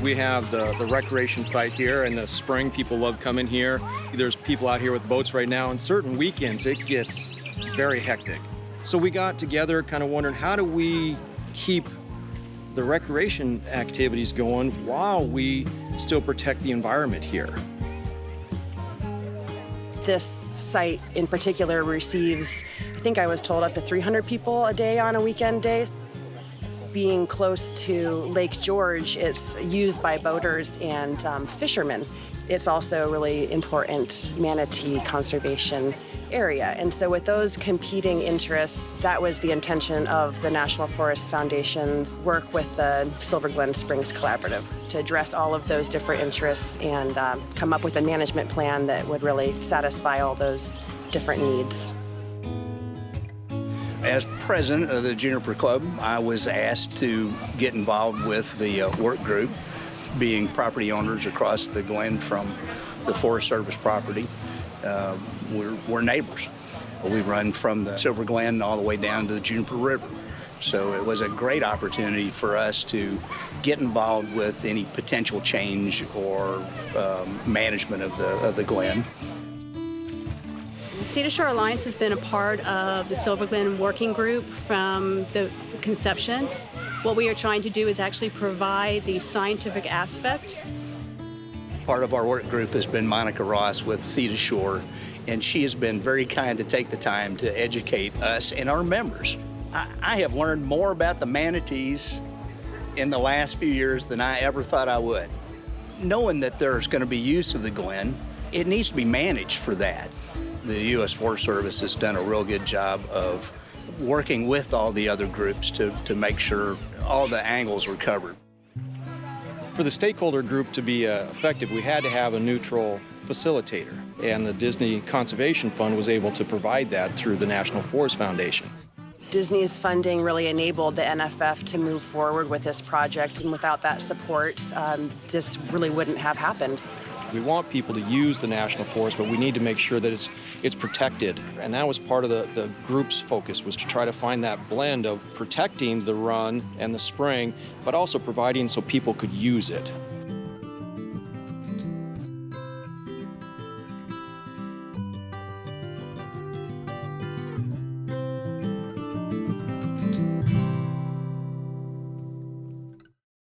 we have the recreation site here. In the spring, people love coming here. There's people out here with boats right now. On certain weekends, it gets very hectic. So we got together kind of wondering, how do we keep the recreation activities going while we still protect the environment here? This site in particular receives, I think I was told, up to 300 people a day on a weekend day. Being close to Lake George, it's used by boaters and fishermen. It's also a really important manatee conservation area. And so with those competing interests, that was the intention of the National Forest Foundation's work with the Silver Glen Springs Collaborative, to address all of those different interests and come up with a management plan that would really satisfy all those different needs. As president of the Juniper Club, I was asked to get involved with the work group, being property owners across the Glen from the Forest Service property. We're neighbors. We run from the Silver Glen all the way down to the Juniper River. So it was a great opportunity for us to get involved with any potential change or management of the Glen. The Sea to Shore Alliance has been a part of the Silver Glen Working Group from the conception. What we are trying to do is actually provide the scientific aspect. Part of our work group has been Monica Ross with Sea to Shore, and she has been very kind to take the time to educate us and our members. I have learned more about the manatees in the last few years than I ever thought I would. Knowing that there's going to be use of the Glen, it needs to be managed for that. The U.S. Forest Service has done a real good job of working with all the other groups to make sure all the angles are covered. For the stakeholder group to be effective, we had to have a neutral facilitator, and the Disney Conservation Fund was able to provide that through the National Forest Foundation. Disney's funding really enabled the NFF to move forward with this project, and without that support, this really wouldn't have happened. We want people to use the National Forest, but we need to make sure that it's protected. And that was part of the group's focus, was to try to find that blend of protecting the run and the spring, but also providing so people could use it.